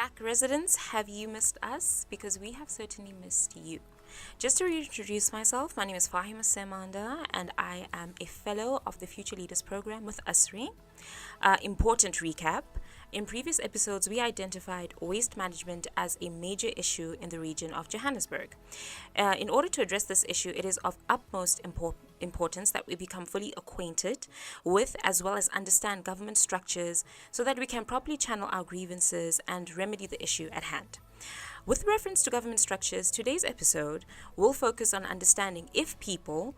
back, residents. Have you missed us? Because we have certainly missed you. Just to reintroduce myself, my name is Fahima Semanda, and I am a fellow of the Future Leaders Program with USRI. Important recap. In previous episodes, we identified waste management as a major issue in the region of Johannesburg. In order to address this issue, it is of utmost importance that we become fully acquainted with as well as understand government structures so that we can properly channel our grievances and remedy the issue at hand. With reference to government structures, today's episode will focus on understanding if people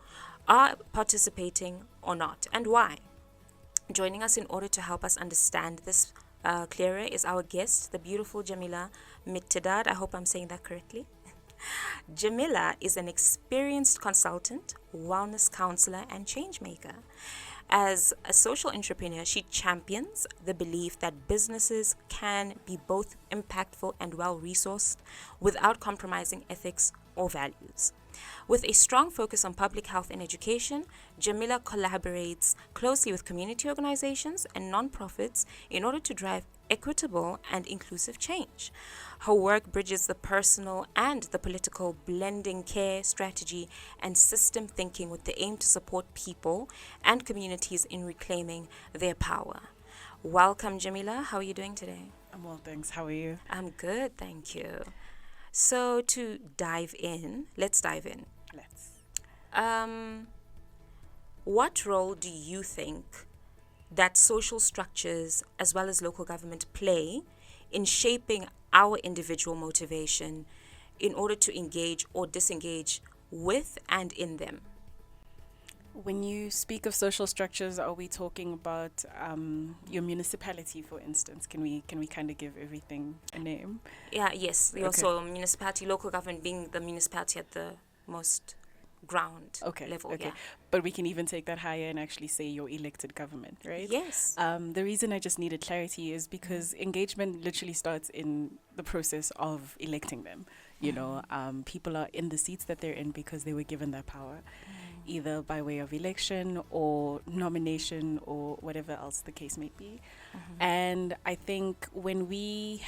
are participating or not and why. Joining us in order to help us understand this clearer is our guest, the beautiful Jamila Mittedad. I hope I'm saying that correctly. Jamila is an experienced consultant, wellness counselor, and change maker. As a social entrepreneur, she champions the belief that businesses can be both impactful and well-resourced without compromising ethics or values. With a strong focus on public health and education, Jamila collaborates closely with community organizations and nonprofits in order to drive equitable and inclusive change. Her work bridges the personal and the political, blending care, strategy, and system thinking with the aim to support people and communities in reclaiming their power. Welcome, Jamila. How are you doing today? I'm well, thanks. How are you? I'm good, thank you. So to dive in, let's dive in. Let's. What role do you think that social structures as well as local government play in shaping our individual motivation in order to engage or disengage with and in them? When you speak of social structures, are we talking about your municipality, for instance? Can we kind of give everything a name? Yeah, yes. Okay. Also, municipality, local government being the municipality at the most ground level. Okay. Yeah. But we can even take that higher and actually say your elected government, right? Yes. The reason I just needed clarity is because engagement literally starts in the process of electing them. You know, people are in the seats that they're in because they were given that power, either by way of election or nomination or whatever else the case may be. And I think when we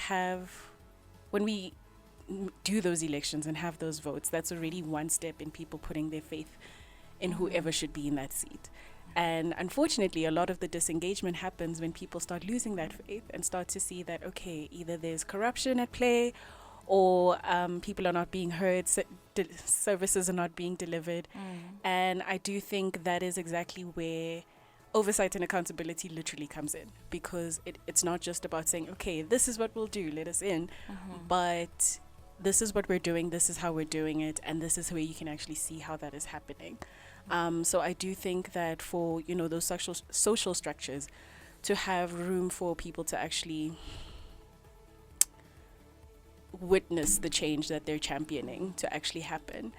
do those elections and have those votes, that's already one step in people putting their faith in whoever should be in that seat. And unfortunately, a lot of the disengagement happens when people start losing that faith and start to see that, okay, either there's corruption at play or people are not being heard, services are not being delivered. And I do think that is exactly where oversight and accountability literally comes in, because it's not just about saying, okay, this is what we'll do, let us in, but this is what we're doing, this is how we're doing it, and this is where you can actually see how that is happening. So I do think that for, you know, those social structures, to have room for people to actually witness the change that they're championing to actually happen,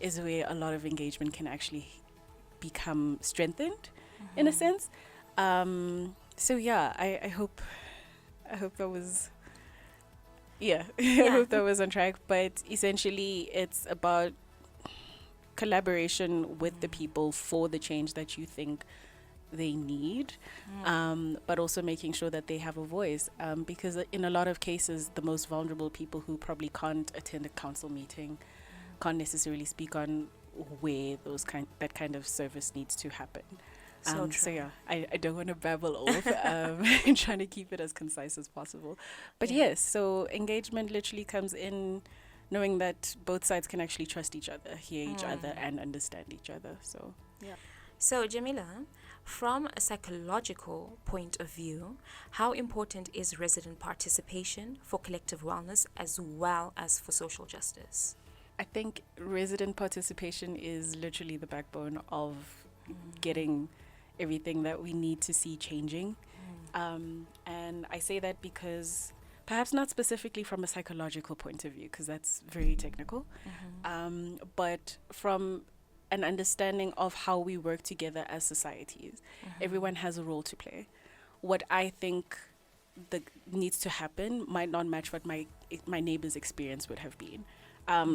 is where a lot of engagement can actually become strengthened in a sense. So yeah, I hope that was I hope that was on track. But essentially it's about collaboration with the people for the change that you think they need, but also making sure that they have a voice, because in a lot of cases the most vulnerable people who probably can't attend a council meeting can't necessarily speak on where that kind of service needs to happen. So yeah, I don't want to babble off. I'm trying to keep it as concise as possible. But yes, so engagement literally comes in knowing that both sides can actually trust each other, hear each other, and understand each other. So yeah. So Jamila, from a psychological point of view, how important is resident participation for collective wellness as well as for social justice? I think resident participation is literally the backbone of getting everything that we need to see changing. And I say that because perhaps not specifically from a psychological point of view, because that's very technical, but from an understanding of how we work together as societies. Everyone has a role to play. What I think needs to happen might not match what my neighbor's experience would have been.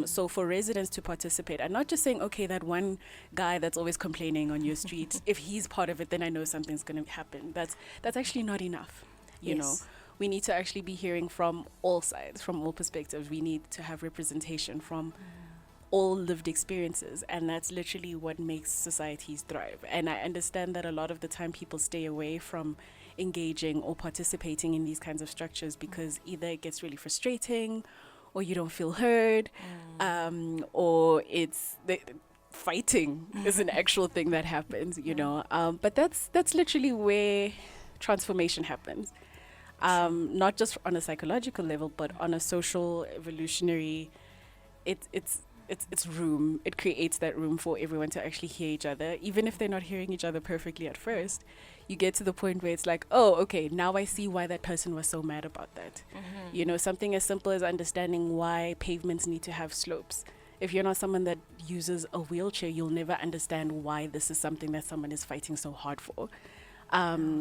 So for residents to participate and not just saying, okay, that one guy that's always complaining on your street, if he's part of it, then I know something's going to happen. That's actually not enough. You know, we need to actually be hearing from all sides, from all perspectives. We need to have representation from all lived experiences, and that's literally what makes societies thrive. And I understand that a lot of the time people stay away from engaging or participating in these kinds of structures because either it gets really frustrating, or you don't feel heard, or it's fighting is an actual thing that happens, you know. But that's literally where transformation happens. Not just on a psychological level, but on a social, evolutionary. It's room. It creates that room for everyone to actually hear each other, even if they're not hearing each other perfectly at first. You get to the point where it's like, oh, okay, now I see why that person was so mad about that. You know, something as simple as understanding why pavements need to have slopes. If you're not someone that uses a wheelchair, you'll never understand why this is something that someone is fighting so hard for.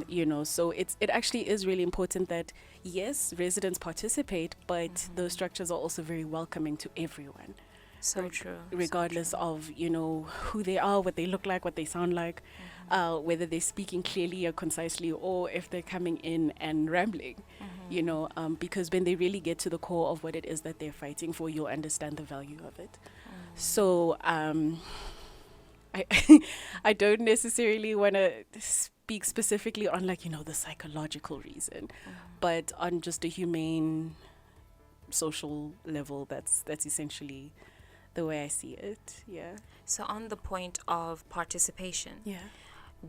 You know, so it actually is really important that, yes, residents participate, but those structures are also very welcoming to everyone. So true. Regardless of, you know, who they are, what they look like, what they sound like, whether they're speaking clearly or concisely, or if they're coming in and rambling, you know, because when they really get to the core of what it is that they're fighting for, you'll understand the value of it. So I I don't necessarily want to speak specifically on, like, you know, the psychological reason, but on just a humane social level, that's essentially the way I see it. Yeah. So on the point of participation, Yeah.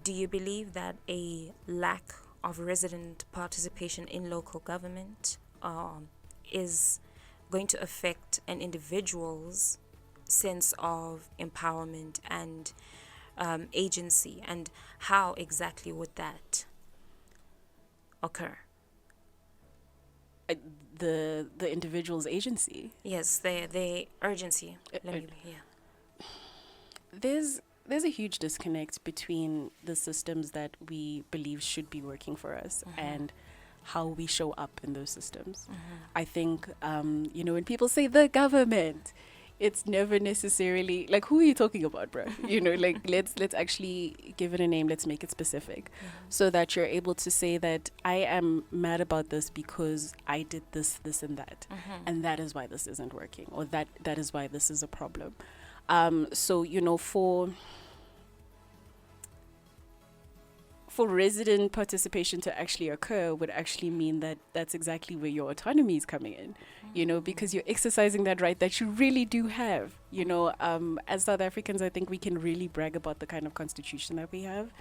do you believe that a lack of resident participation in local government is going to affect an individual's sense of empowerment and agency, and how exactly would that occur? The individual's agency. Yes, the urgency. There's a huge disconnect between the systems that we believe should be working for us and how we show up in those systems. I think, you know, when people say the government, it's never necessarily like, who are you talking about, bro? You know, like, let's actually give it a name. Let's make it specific, so that you're able to say that I am mad about this because I did this, and that, and that is why this isn't working, or that is why this is a problem. So, you know, for resident participation to actually occur would actually mean that that's exactly where your autonomy is coming in, you know, because you're exercising that right that you really do have, you know. As South Africans, I think we can really brag about the kind of constitution that we have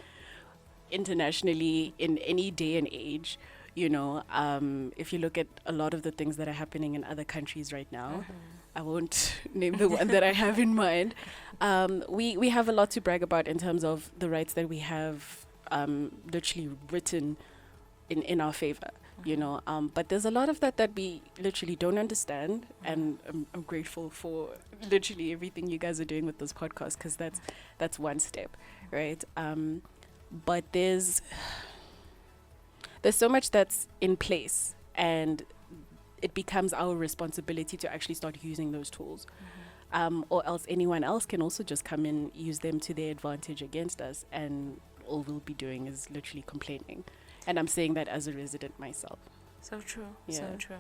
internationally in any day and age, you know. If you look at a lot of the things that are happening in other countries right now, I won't name the one that I have in mind. We have a lot to brag about in terms of the rights that we have literally written in our favor, you know. But there's a lot of that we literally don't understand, and I'm grateful for literally everything you guys are doing with this podcast, because that's one step, right? But there's so much that's in place, and it becomes our responsibility to actually start using those tools. Or else anyone else can also just come in, use them to their advantage against us, and all we'll be doing is literally complaining. And I'm saying that as a resident myself. So true. Yeah. So true.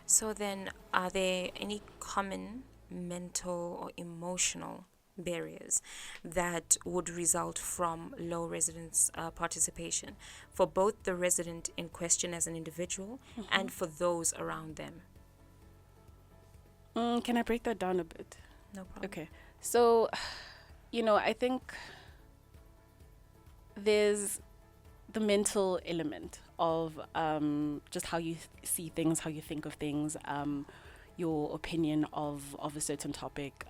So then, are there any common mental or emotional barriers that would result from low residents' participation for both the resident in question as an individual and for those around them? Can I break that down a bit? No problem. Okay. So, you know, I think there's the mental element of just how you see things, how you think of things, your opinion of a certain topic,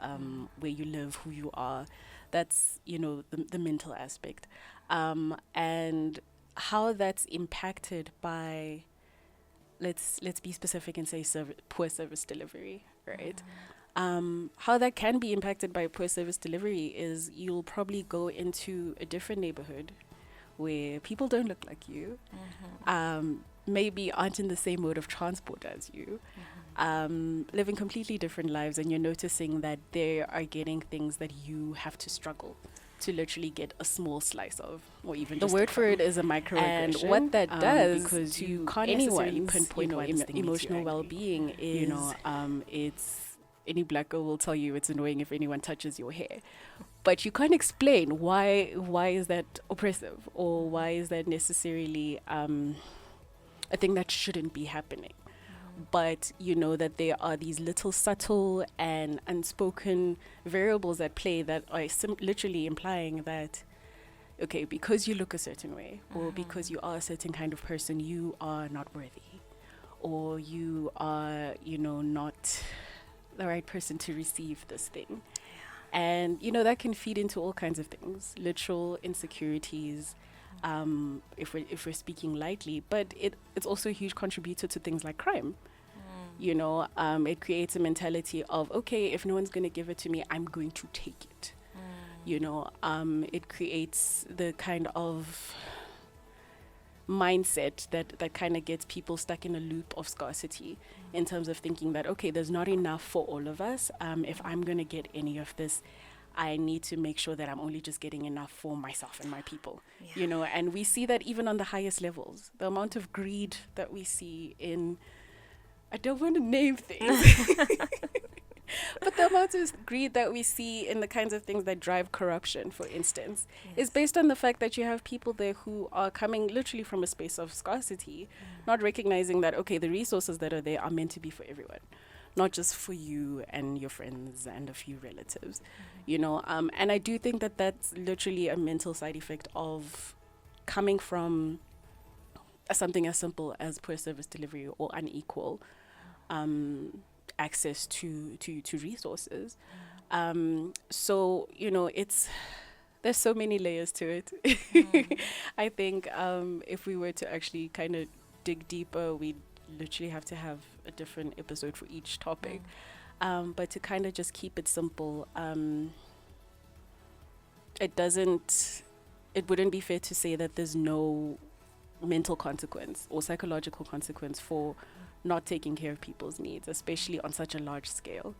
where you live, who you are. That's, you know, the mental aspect. And how that's impacted by, let's be specific and say poor service delivery, right? How that can be impacted by poor service delivery is you'll probably go into a different neighborhood where people don't look like you, maybe aren't in the same mode of transport as you, living completely different lives, and you're noticing that they are getting things that you have to struggle to literally get a small slice of, or even The just word a for crumb. it is a microaggression. And what that does, because you to can't necessarily anyone's, pinpoint why this thing makes you emotional angry. well-being is, You know, it's any black girl will tell you it's annoying if anyone touches your hair, but you can't explain why is that oppressive, or why is that necessarily a thing that shouldn't be happening. But you know that there are these little subtle and unspoken variables at play that are literally implying that, okay, because you look a certain way, or because you are a certain kind of person, you are not worthy, or you are, you know, not the right person to receive this thing. And, you know, that can feed into all kinds of things, literal insecurities, if we're speaking lightly, but it's also a huge contributor to things like crime. You know, it creates a mentality of, okay, if no one's going to give it to me, I'm going to take it. You know, it creates the kind of mindset that kind of gets people stuck in a loop of scarcity, in terms of thinking that, okay, there's not enough for all of us. If I'm going to get any of this, I need to make sure that I'm only just getting enough for myself and my people. You know, and we see that even on the highest levels, the amount of greed that we see in, I don't want to name things, but the amount of greed that we see in the kinds of things that drive corruption, for instance, is based on the fact that you have people there who are coming literally from a space of scarcity, not recognizing that, okay, the resources that are there are meant to be for everyone, not just for you and your friends and a few relatives, you know. And I do think that that's literally a mental side effect of coming from something as simple as poor service delivery or unequal access to resources. So, you know, there's so many layers to it. I think if we were to actually kind of dig deeper, we'd literally have to have a different episode for each topic. But to kind of just keep it simple, it wouldn't be fair to say that there's no mental consequence or psychological consequence for not taking care of people's needs, especially on such a large scale.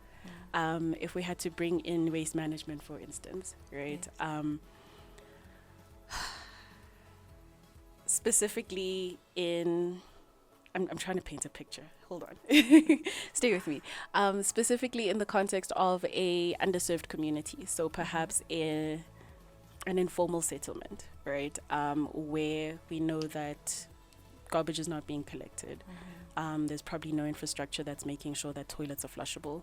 If we had to bring in waste management, for instance, right? Specifically in, I'm trying to paint a picture. Hold on. Stay with me. Specifically in the context of a underserved community. So perhaps an informal settlement, right? Where we know that garbage is not being collected. There's probably no infrastructure that's making sure that toilets are flushable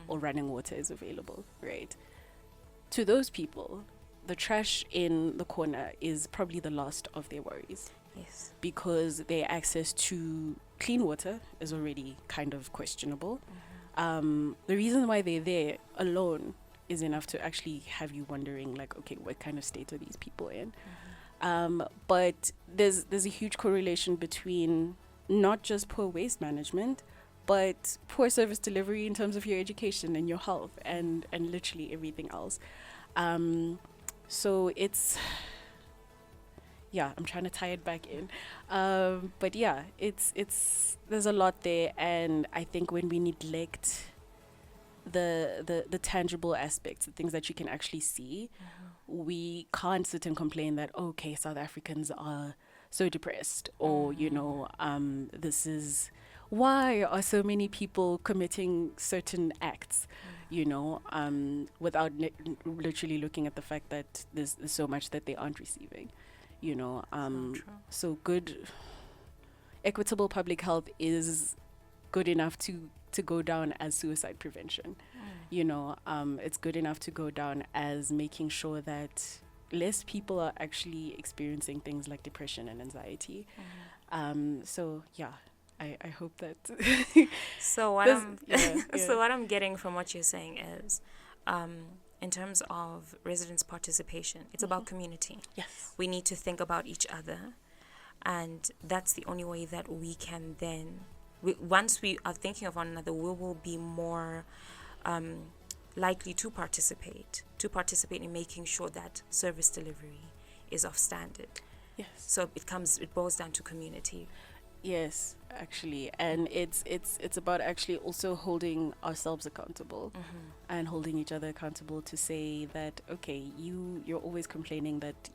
or running water is available, right? To those people, the trash in the corner is probably the last of their worries. Yes. Because their access to clean water is already kind of questionable. The reason why they're there alone is enough to actually have you wondering, like, okay, what kind of state are these people in? But there's a huge correlation between not just poor waste management, but poor service delivery in terms of your education and your health and literally everything else. So it's, I'm trying to tie it back in. But yeah, it's there's a lot there, and I think when we neglect the tangible aspects, the things that you can actually see, we can't sit and complain that, okay, South Africans are so depressed, or you know, this is why are so many people committing certain acts, you know, without literally looking at the fact that there's so much that they aren't receiving, you know. So good equitable public health is good enough to go down as suicide prevention. You know, it's good enough to go down as making sure that less people are actually experiencing things like depression and anxiety. So yeah, I hope that. So what so what I'm getting from what you're saying is, in terms of residents' participation, it's about community. Yes. We need to think about each other, and that's the only way that we can then, once we are thinking of one another, we will be more likely to participate in making sure that service delivery is of standard. Yes. So it boils down to community. Yes, actually, and it's about actually also holding ourselves accountable and holding each other accountable to say that okay, you're always complaining that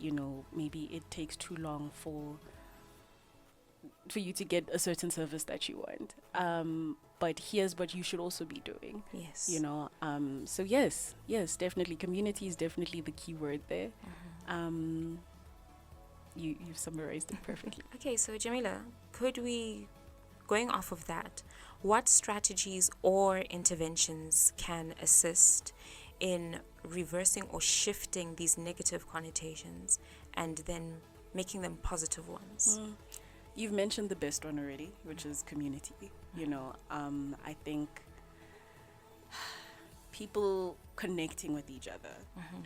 maybe it takes too long for you to get a certain service that you want. But here's what you should also be doing. Yes. So yes, definitely, community is definitely the key word there. You've summarized it perfectly. Okay, so Jamila, going off of that, what strategies or interventions can assist in reversing or shifting these negative connotations and then making them positive ones? You've mentioned the best one already, which is community. I think people connecting with each other,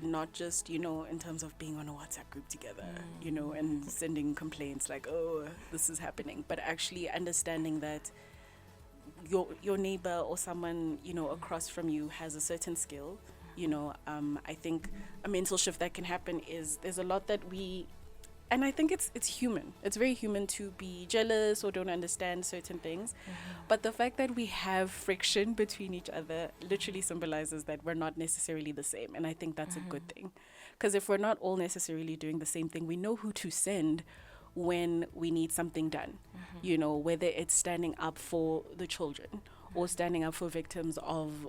not just, in terms of being on a WhatsApp group together, and sending complaints like, oh, this is happening, but actually understanding that your neighbor or someone, across from you has a certain skill. I think a mental shift that can happen is there's a lot that and I think it's human. It's very human to be jealous or don't understand certain things. But the fact that we have friction between each other literally symbolizes that we're not necessarily the same. And I think that's a good thing. Because if we're not all necessarily doing the same thing, we know who to send when we need something done. Whether it's standing up for the children or standing up for victims of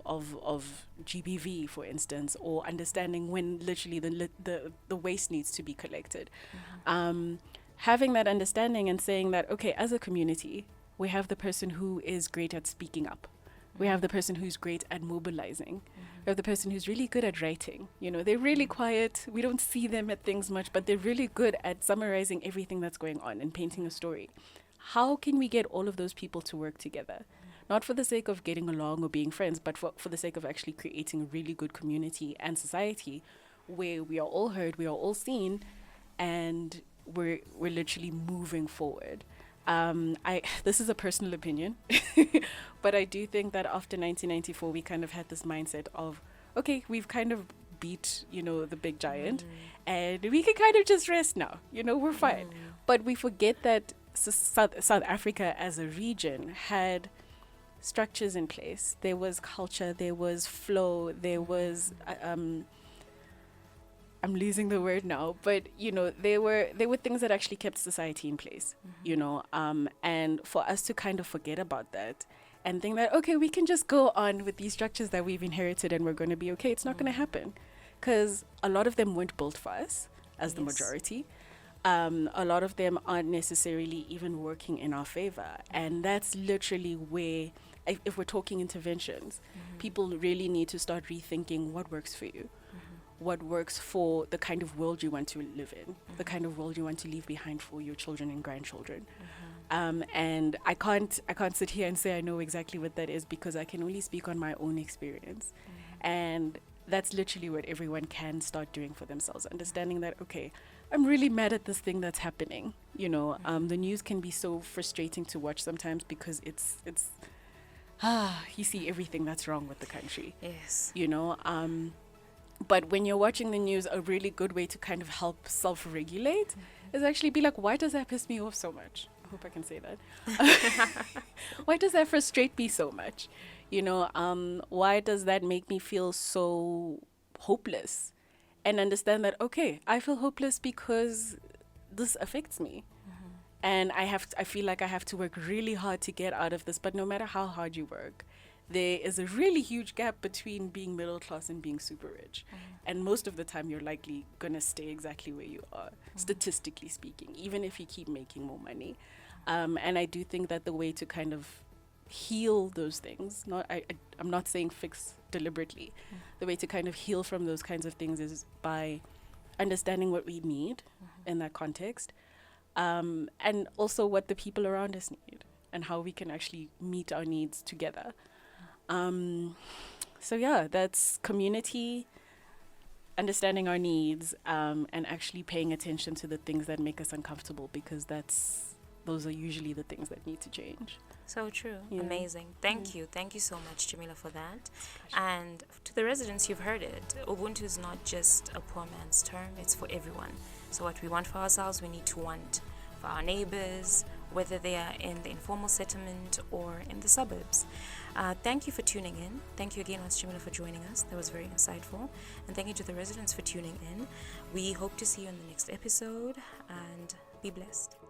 GBV, for instance, or understanding when literally the waste needs to be collected. Having that understanding and saying that, okay, as a community, we have the person who is great at speaking up. We have the person who's great at mobilizing. We have the person who's really good at writing. They're really quiet. We don't see them at things much, but they're really good at summarizing everything that's going on and painting a story. How can we get all of those people to work together? Not for the sake of getting along or being friends, but for the sake of actually creating a really good community and society where we are all heard, we are all seen, and we're literally moving forward. This is a personal opinion, but I do think that after 1994, we kind of had this mindset of, okay, we've kind of beat, the big giant, and we can kind of just rest now. We're fine. But we forget that South Africa as a region had structures in place. There was culture, there was flow, there was I'm losing the word now, but there were things that actually kept society in place. And for us to kind of forget about that and think that, okay, we can just go on with these structures that we've inherited and we're going to be okay, it's not going to happen, because a lot of them weren't built for us as the majority. A lot of them aren't necessarily even working in our favor, and that's literally where, if we're talking interventions, people really need to start rethinking what works for you, what works for the kind of world you want to live in, the kind of world you want to leave behind for your children and grandchildren. And I can't sit here and say I know exactly what that is, because I can only speak on my own experience. And that's literally what everyone can start doing for themselves, understanding that, okay, I'm really mad at this thing that's happening. The news can be so frustrating to watch sometimes, because it's you see everything that's wrong with the country. Yes. But when you're watching the news, a really good way to kind of help self-regulate is actually be like, why does that piss me off so much? I hope I can say that. Why does that frustrate me so much? Why does that make me feel so hopeless? And understand that, okay, I feel hopeless because this affects me. And I feel like I have to work really hard to get out of this. But no matter how hard you work, there is a really huge gap between being middle class and being super rich. And most of the time, you're likely going to stay exactly where you are, statistically speaking, even if you keep making more money. And I do think that the way to kind of heal those things, I'm not saying fix deliberately, the way to kind of heal from those kinds of things is by understanding what we need in that context, and also what the people around us need and how we can actually meet our needs together. So yeah, that's community, understanding our needs, and actually paying attention to the things that make us uncomfortable, because those are usually the things that need to change. So true. Yeah. Amazing. Thank you. Thank you so much, Jamila, for that. And to the residents, you've heard it. Ubuntu is not just a poor man's term. It's for everyone. So what we want for ourselves, we need to want for our neighbors, whether they are in the informal settlement or in the suburbs. Thank you for tuning in. Thank you again, Shimila, for joining us. That was very insightful. And thank you to the residents for tuning in. We hope to see you in the next episode, and be blessed.